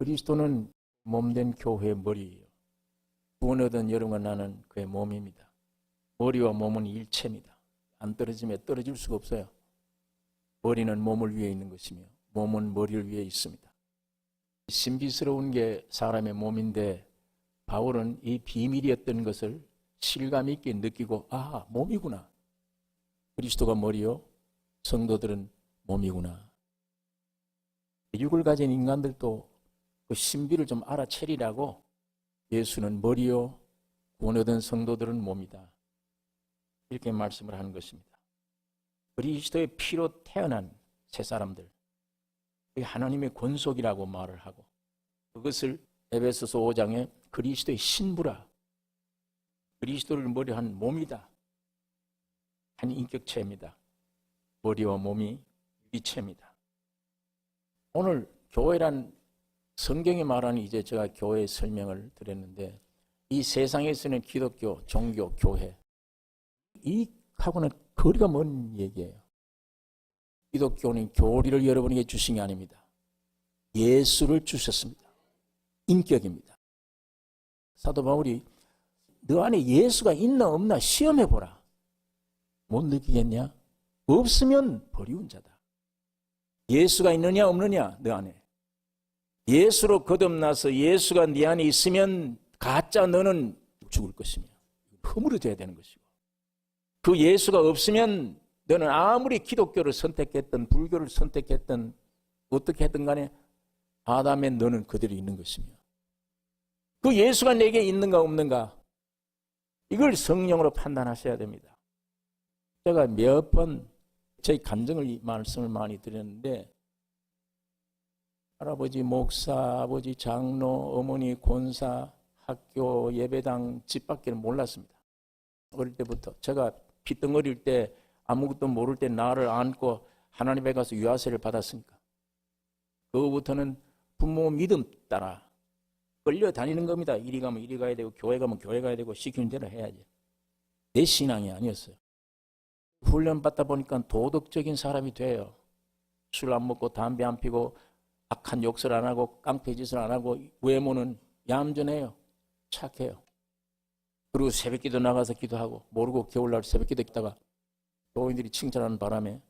그리스도는 몸된 교회의 머리예요. 구원 얻은 여러분과 나는 그의 몸입니다. 머리와 몸은 일체입니다. 안 떨어지면 떨어질 수가 없어요. 머리는 몸을 위해 있는 것이며 몸은 머리를 위해 있습니다. 신비스러운 게 사람의 몸인데 바울은 이 비밀이었던 것을 실감 있게 느끼고 몸이구나. 그리스도가 머리요 성도들은 몸이구나. 육을 가진 인간들도 그 신비를 좀 알아채리라고 예수는 머리요 구원 얻은 성도들은 몸이다. 이렇게 말씀을 하는 것입니다. 그리스도의 피로 태어난 새 사람들, 하나님의 권속이라고 말을 하고 그것을 에베소서 5장에 그리스도의 신부라, 그리스도를 머리한 몸이다. 한 인격체입니다. 머리와 몸이 일체입니다. 오늘 교회란 성경이 말하는 이제 제가 교회 설명을 드렸는데 이 세상에서는 기독교, 종교, 교회 이하고는 거리가 먼 얘기예요. 기독교는 교리를 여러분에게 주신 게 아닙니다. 예수를 주셨습니다. 인격입니다. 사도 바울이 너 안에 예수가 있나 없나 시험해보라. 못 느끼겠냐? 없으면 버리운 자다. 예수가 있느냐 없느냐 너 안에. 예수로 거듭나서 예수가 네 안에 있으면 가짜 너는 죽을 것이며 허물어져야 되는 것이고 그 예수가 없으면 너는 아무리 기독교를 선택했든 불교를 선택했든 어떻게 했든 간에 아담의 너는 그대로 있는 것이며 그 예수가 내게 있는가 없는가 이걸 성령으로 판단하셔야 됩니다. 제가 몇 번 제 감정을 말씀을 많이 드렸는데 할아버지 목사, 아버지 장로, 어머니 권사, 학교, 예배당, 집 밖에는 몰랐습니다. 어릴 때부터 제가 핏덩어릴 때 아무것도 모를 때 나를 안고 하나님에 가서 유아세를 받았으니까 그거부터는 부모 믿음 따라 끌려다니는 겁니다. 이리 가면 이리 가야 되고 교회 가면 교회 가야 되고 시키는 대로 해야지. 내 신앙이 아니었어요. 훈련 받다 보니까 도덕적인 사람이 돼요. 술 안 먹고 담배 안 피고 악한 욕설 안 하고 깡패짓을 안 하고 외모는 얌전해요. 착해요. 그리고 새벽기도 나가서 기도하고 모르고 겨울날 새벽기도 있다가 교인들이 칭찬하는 바람에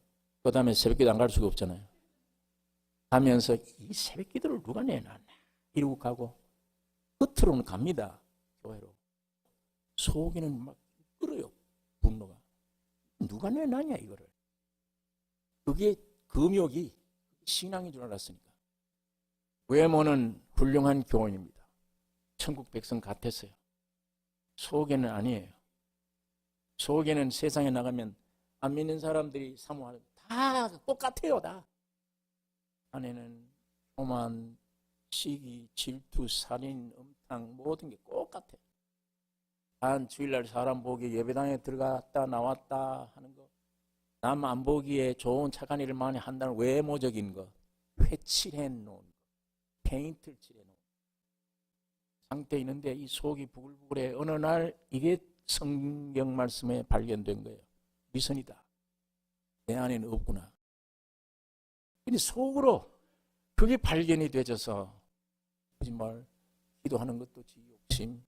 그 다음에 새벽기도 안 갈 수가 없잖아요. 가면서 이 새벽기도를 누가 내놨나 이러고 가고 끝으로는 갑니다. 교회로. 속에는 막 끓어요. 분노가. 누가 내놨냐 이거를. 그게 금욕이 신앙인 줄 알았으니까. 외모는 훌륭한 교인입니다. 천국 백성 같았어요. 속에는 아니에요. 속에는 세상에 나가면 안 믿는 사람들이 사모하는 다 똑같아요. 다. 안에는 오만, 시기, 질투, 살인, 음탕 모든 게 똑같아요. 단 주일날 사람 보기에 예배당에 들어갔다 나왔다 하는 거, 남 안 보기에 좋은 착한 일을 많이 한다는 외모적인 거, 회칠해 놓은 거, 페인트를 칠해 놓은 상태에 있는데 이 속이 부글부글해. 어느 날 이게 성경 말씀에 발견된 거예요. 위선이다. 내 안에는 없구나. 근데 속으로 그게 발견이 되져서 거짓말, 기도하는 것도 지 욕심,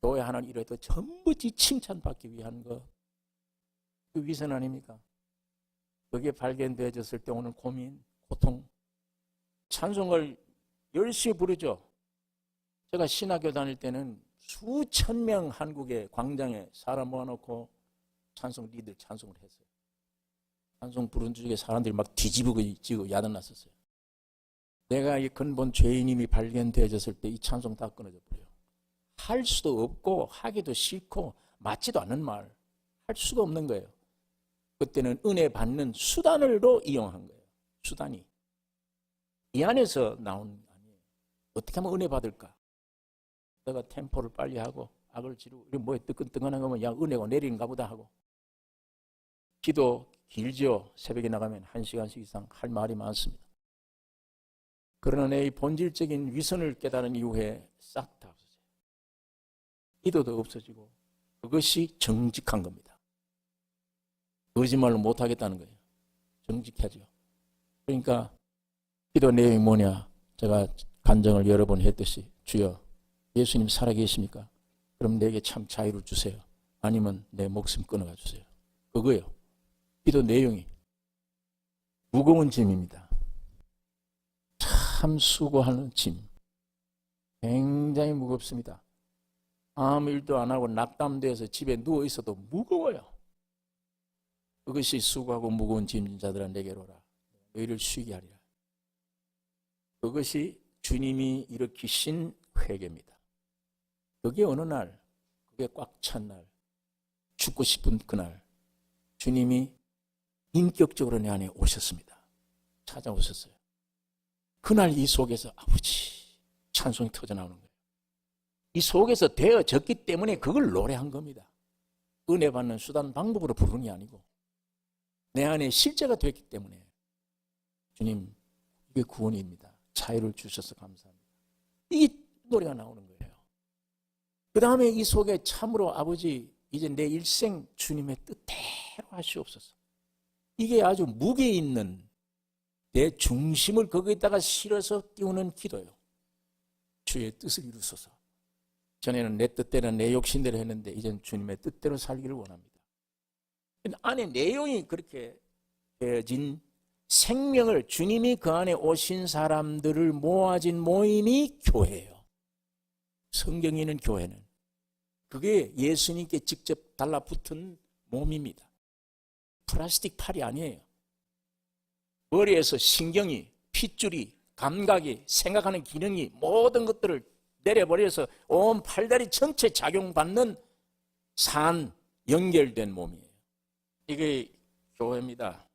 교회 하나 이래도 전부 지 칭찬받기 위한 거. 그 위선 아닙니까? 그게 발견되어졌을 때 오는 고민, 고통. 찬송을 열심히 부르죠. 제가 신학교 다닐 때는 수천 명 한국의 광장에 사람 모아놓고 찬송 리더 찬송을 했어요. 찬송 부른 중에 사람들이 막 뒤집어지고 야단났었어요. 내가 이 근본 죄인임이 발견되어졌을 때 이 찬송 다 끊어져 버려요. 할 수도 없고 하기도 싫고 맞지도 않는 말 할 수가 없는 거예요. 그때는 은혜 받는 수단으로 이용한 거예요. 수단이. 이 안에서 나온 아니에요. 어떻게 하면 은혜 받을까? 내가 템포를 빨리 하고 악을 지르고 뭐에 뜨끈뜨끈한 거면 야 은혜가 내리는가 보다 하고 기도 길죠. 새벽에 나가면 1시간씩 이상 할 말이 많습니다. 그러나 내 본질적인 위선을 깨달은 이후에 싹 다 없어져요. 기도도 없어지고 그것이 정직한 겁니다. 거짓말로 못하겠다는 거예요. 정직하죠. 그러니까 기도 내용이 뭐냐? 제가 간증을 여러 번 했듯이 주여 예수님 살아계십니까? 그럼 내게 참 자유를 주세요. 아니면 내 목숨 끊어가 주세요. 그거예요. 기도 내용이 무거운 짐입니다. 참 수고하는 짐. 굉장히 무겁습니다. 아무 일도 안 하고 낙담돼서 집에 누워 있어도 무거워요. 그것이 수고하고 무거운 짐진 자들아 내게로 오라. 너희를 쉬게 하리라. 그것이 주님이 일으키신 회개입니다. 그게 어느 날, 그게 꽉 찬 날, 죽고 싶은 그날 주님이 인격적으로 내 안에 오셨습니다. 찾아오셨어요. 그날 이 속에서 아버지 찬송이 터져나오는 거예요. 이 속에서 되어졌기 때문에 그걸 노래한 겁니다. 은혜 받는 수단 방법으로 부르는 게 아니고 내 안에 실제가 됐기 때문에 주님 이게 구원입니다. 자유를 주셔서 감사합니다. 이 노래가 나오는 거예요. 그 다음에 이 속에 참으로 아버지 이제 내 일생 주님의 뜻대로 하시옵소서. 이게 아주 무게 있는 내 중심을 거기에다가 실어서 띄우는 기도예요. 주의 뜻을 이루소서. 전에는 내 뜻대로 내 욕심대로 했는데 이제는 주님의 뜻대로 살기를 원합니다. 안에 내용이 그렇게 되어진 생명을 주님이 그 안에 오신 사람들을 모아진 모임이 교회예요. 성경이 있는 교회는 그게 예수님께 직접 달라붙은 몸입니다. 플라스틱 팔이 아니에요. 머리에서 신경이, 핏줄이, 감각이, 생각하는 기능이 모든 것들을 내려버려서 온 팔다리 전체 작용받는 산 연결된 몸이에요. 이게 교회입니다.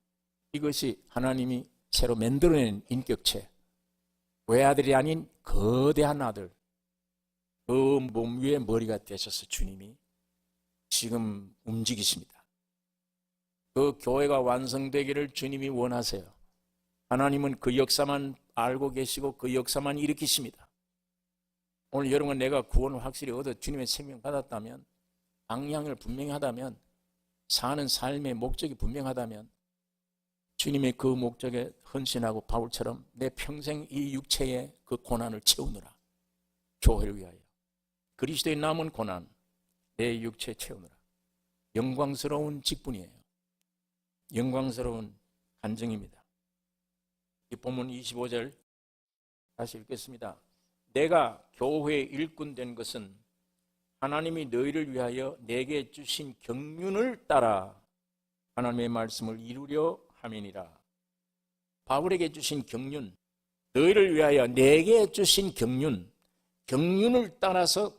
이것이 하나님이 새로 만들어낸 인격체, 외아들이 아닌 거대한 아들, 그 몸 위에 머리가 되셔서 주님이 지금 움직이십니다. 그 교회가 완성되기를 주님이 원하세요. 하나님은 그 역사만 알고 계시고 그 역사만 일으키십니다. 오늘 여러분 내가 구원을 확실히 얻어 주님의 생명 받았다면, 방향을 분명히 하다면, 사는 삶의 목적이 분명하다면 주님의 그 목적에 헌신하고 바울처럼 내 평생 이 육체의 그 고난을 채우느라, 교회를 위하여 그리스도의 남은 고난 내 육체에 채우느라 영광스러운 직분이에요. 영광스러운 간증입니다. 이 본문 25절 다시 읽겠습니다. 내가 교회의 일꾼 된 것은 하나님이 너희를 위하여 내게 주신 경륜을 따라 하나님의 말씀을 이루려 함이니라. 바울에게 주신 경륜, 너희를 위하여 내게 주신 경륜을 따라서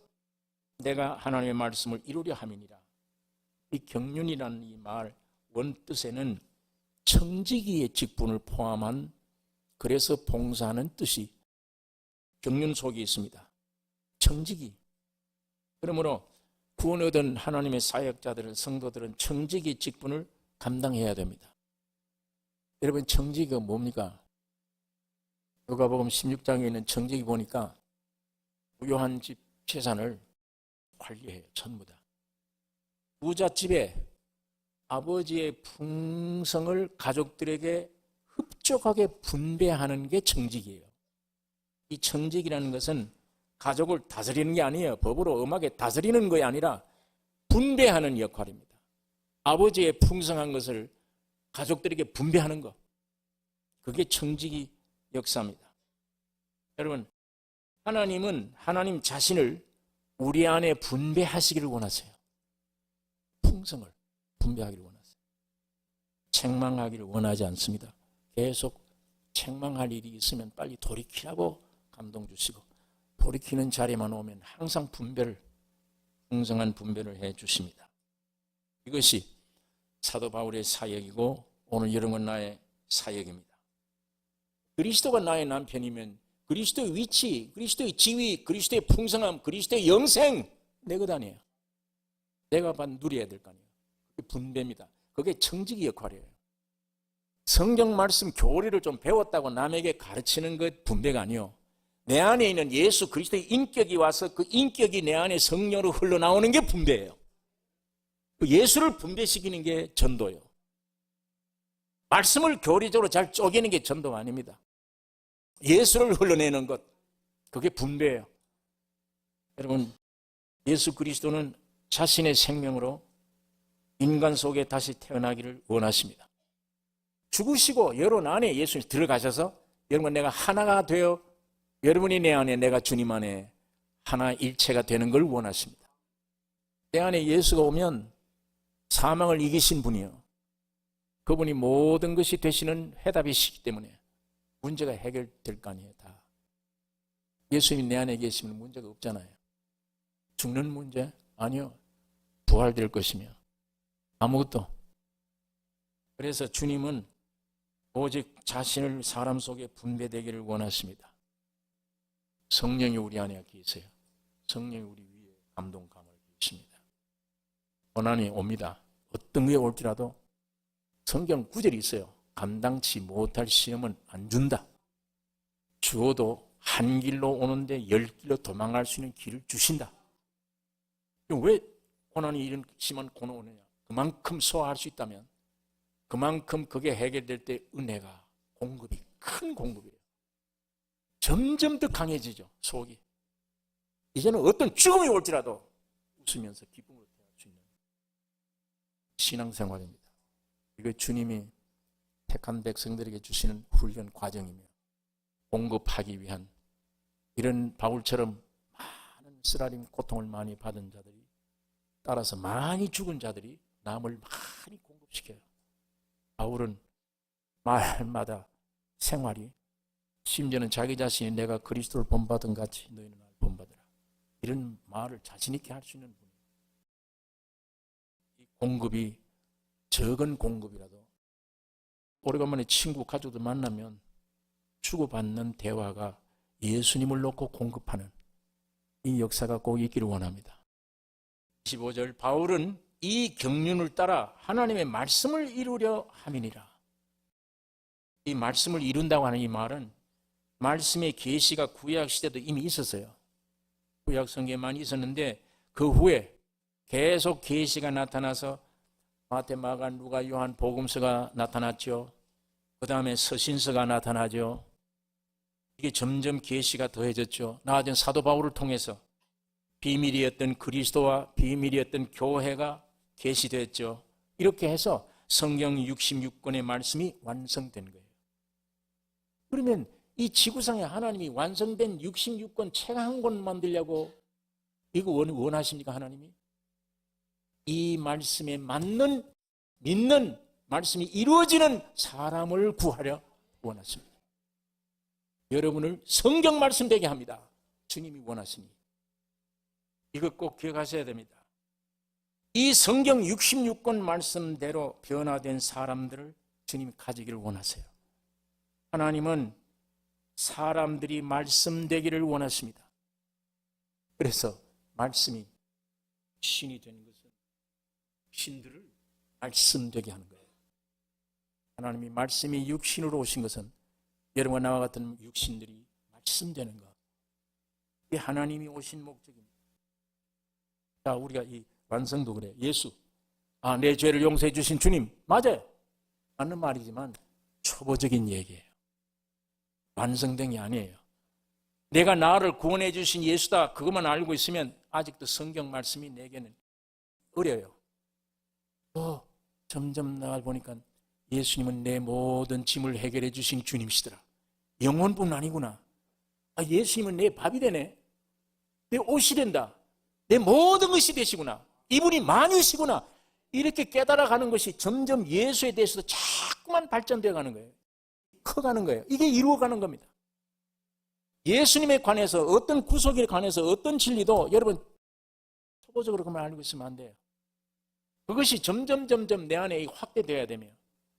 내가 하나님의 말씀을 이루려 함이니라. 이 경륜이라는 이 말 원뜻에는 청지기의 직분을 포함한, 그래서 봉사하는 뜻이 경륜 속에 있습니다. 청지기. 그러므로 구원 얻은 하나님의 사역자들은, 성도들은 청지기 직분을 감당해야 됩니다. 여러분 청지기가 뭡니까? 누가복음 16장에 있는 청지기 보니까 부요한 집 재산을 관리해요. 전부 다. 부잣집에 아버지의 풍성을 가족들에게 흡족하게 분배하는 게 청직이에요. 이 청직이라는 것은 가족을 다스리는 게 아니에요. 법으로 엄하게 다스리는 것이 아니라 분배하는 역할입니다. 아버지의 풍성한 것을 가족들에게 분배하는 것. 그게 청직이 역사입니다. 여러분, 하나님은 하나님 자신을 우리 안에 분배하시기를 원하세요. 풍성을 분배하기를 원하세요. 책망하기를 원하지 않습니다. 계속 책망할 일이 있으면 빨리 돌이키라고 감동 주시고, 돌이키는 자리만 오면 항상 분배를, 풍성한 분배를 해 주십니다. 이것이 사도 바울의 사역이고 오늘 여러분 나의 사역입니다. 그리스도가 나의 남편이면 그리스도의 위치, 그리스도의 지위, 그리스도의 풍성함, 그리스도의 영생 내 것 아니에요. 내가 누려야 될 거 아니에요. 그게 분배입니다. 그게 청지기 역할이에요. 성경 말씀 교리를 좀 배웠다고 남에게 가르치는 것 분배가 아니에요. 내 안에 있는 예수 그리스도의 인격이 와서 그 인격이 내 안에 성령으로 흘러나오는 게 분배예요. 그 예수를 분배시키는 게 전도예요. 말씀을 교리적으로 잘 쪼개는 게 전도가 아닙니다. 예수를 흘러내는 것, 그게 분배예요. 여러분, 예수 그리스도는 자신의 생명으로 인간 속에 다시 태어나기를 원하십니다. 죽으시고 여러분 안에 예수님 들어가셔서 여러분 내가 하나가 되어 여러분이 내 안에 내가 주님 안에 하나 일체가 되는 걸 원하십니다. 내 안에 예수가 오면 사망을 이기신 분이요. 그분이 모든 것이 되시는 해답이시기 때문에 문제가 해결될 거 아니에요. 다. 예수님이 내 안에 계시면 문제가 없잖아요. 죽는 문제? 아니요. 부활될 것이며 아무것도. 그래서 주님은 오직 자신을 사람 속에 분배되기를 원하십니다. 성령이 우리 안에 계세요. 성령이 우리 위에 감동감을 주십니다. 고난이 옵니다. 어떤 게 올지라도 성경 구절이 있어요. 감당치 못할 시험은 안 준다. 주어도 한 길로 오는데 10길로 도망갈 수 있는 길을 주신다. 왜 고난이 이런 심한 고난이 오느냐? 그만큼 소화할 수 있다면 그만큼 그게 해결될 때 은혜가 공급이 큰 공급이에요. 점점 더 강해지죠. 속이. 이제는 어떤 죽음이 올지라도 웃으면서 기쁨으로 대할 수 있는 신앙생활입니다. 이게 주님이 택한 백성들에게 주시는 훈련 과정이며 공급하기 위한 이런 바울처럼 많은 쓰라림 고통을 많이 받은 자들이 따라서 많이 죽은 자들이 남을 많이 공급시켜요. 바울은 말마다 생활이 심지어는 자기 자신이 내가 그리스도를 본받은 같이 너희는 나를 본받으라. 이런 말을 자신 있게 할 수 있는 분이에요. 이 공급이 적은 공급이라도 오래간만에 친구 가족들 만나면 주고받는 대화가 예수님을 놓고 공급하는 이 역사가 꼭 있기를 원합니다. 15절 바울은 이 경륜을 따라 하나님의 말씀을 이루려 함이니라. 이 말씀을 이룬다고 하는 이 말은 말씀의 계시가 구약 시대도 이미 있었어요. 구약 성경에만 있었는데 그 후에 계속 계시가 나타나서 마태, 마가, 누가, 요한, 복음서가 나타났죠. 그 다음에 서신서가 나타나죠. 이게 점점 계시가 더해졌죠. 나아진 사도 바울을 통해서 비밀이었던 그리스도와 비밀이었던 교회가 계시됐죠. 이렇게 해서 성경 66권의 말씀이 완성된 거예요. 그러면 이 지구상에 하나님이 완성된 66권 책 한 권 만들려고 이거 원하십니까? 하나님이? 이 말씀에 맞는 믿는 말씀이 이루어지는 사람을 구하려 원하십니다. 여러분을 성경 말씀 되게 합니다. 주님이 원하시니. 이거 꼭 기억하셔야 됩니다. 이 성경 66권 말씀대로 변화된 사람들을 주님이 가지기를 원하세요. 하나님은 사람들이 말씀 되기를 원하십니다. 그래서 말씀이 신이 되는 것은 신들을 말씀 되게 하는 거예요. 하나님이 말씀이 육신으로 오신 것은 여러분과 나와 같은 육신들이 말씀 되는 것. 이게 하나님이 오신 목적입니다. 자, 우리가 이 완성도 그래. 예수. 내 죄를 용서해 주신 주님. 맞아요. 맞는 말이지만 초보적인 얘기예요. 완성된 게 아니에요. 내가 나를 구원해 주신 예수다. 그것만 알고 있으면 아직도 성경 말씀이 내게는 어려요. 점점 나를 보니까 예수님은 내 모든 짐을 해결해 주신 주님이시더라. 영혼뿐 아니구나. 예수님은 내 밥이 되네. 내 옷이 된다. 내 모든 것이 되시구나. 이분이 만유시구나. 이렇게 깨달아가는 것이 점점 예수에 대해서도 자꾸만 발전되어 가는 거예요. 커가는 거예요. 이게 이루어가는 겁니다. 예수님에 관해서 어떤 구속에 관해서 어떤 진리도 여러분 초보적으로 그만 알고 있으면 안 돼요. 그것이 점점 내 안에 확대되어야 되며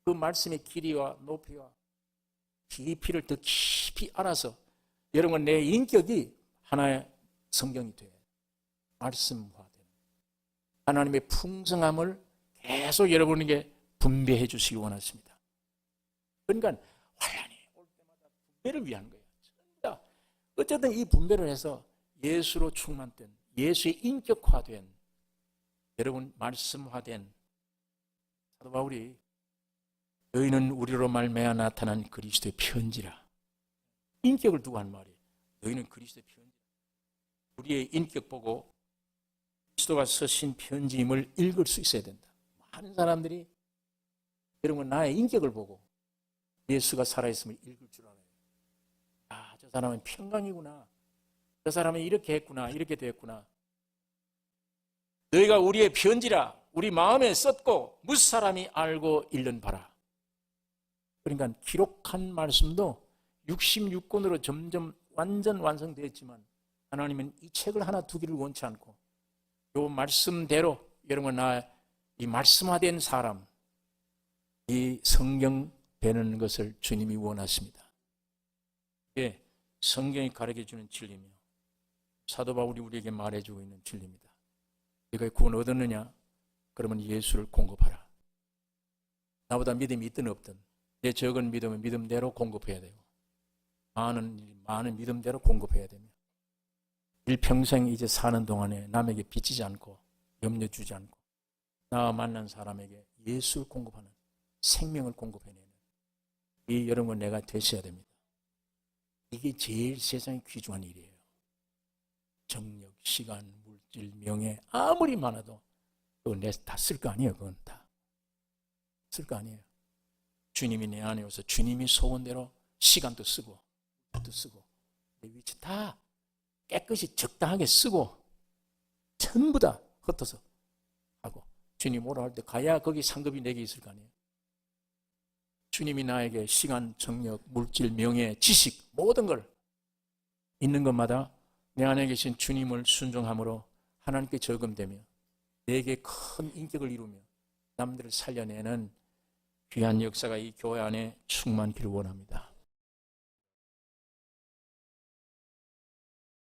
그 말씀의 길이와 높이와 깊이를 더 깊이 알아서 여러분 내 인격이 하나의 성경이 돼요. 말씀화되는 하나님의 풍성함을 계속 여러분에게 분배해 주시기 원하십니다. 그러니까 환란이 올 때마다 분배를 위한 거예요. 어쨌든 이 분배를 해서 예수로 충만된 예수의 인격화된 여러분 말씀화된 사도 바울이 너희는 우리로 말미암아 나타난 그리스도의 편지라 인격을 두고 한 말이에요. 너희는 그리스도의 편지. 우리의 인격 보고 그리스도가 쓰신 편지임을 읽을 수 있어야 된다. 많은 사람들이 여러분 나의 인격을 보고 예수가 살아있음을 읽을 줄 알아요. 아, 저 사람은 평강이구나. 저 사람은 이렇게 했구나. 이렇게 됐구나. 너희가 우리의 편지라 우리 마음에 썼고 무슨 사람이 알고 읽는 바라. 그러니까 기록한 말씀도 66권으로 점점 완전 완성되었지만 하나님은 이 책을 하나 두기를 원치 않고 이 말씀대로 여러분 나 이 말씀화된 사람 이 성경 되는 것을 주님이 원하십니다. 예, 성경이 가르쳐주는 진리며 사도 바울이 우리에게 말해주고 있는 진리입니다. 네가 구원 얻었느냐? 그러면 예수를 공급하라. 나보다 믿음이 있든 없든 내 적은 믿음은 믿음대로 공급해야 되고 많은 믿음대로 공급해야 되며 일평생 이제 사는 동안에 남에게 빚지지 않고 염려 주지 않고 나와 만난 사람에게 예수를 공급하는 생명을 공급해내는 이 여러분 내가 되셔야 됩니다. 이게 제일 세상에 귀중한 일이에요. 정력, 시간, 물질, 명예 아무리 많아도 그거 다 쓸 거 아니에요. 그건 다 쓸 거 아니에요. 주님이 내 안에 오서 주님이 소원대로 시간도 쓰고 또 쓰고 내 위치 다 깨끗이 적당하게 쓰고 전부 다 흩어서 하고 주님 오라 할 때 가야 거기 상급이 내게 있을 거 아니에요. 주님이 나에게 시간, 정력, 물질, 명예, 지식 모든 걸 있는 것마다 내 안에 계신 주님을 순종함으로 하나님께 적응되며 내게 큰 인격을 이루며 남들을 살려내는 귀한 역사가 이 교회 안에 충만기를 원합니다.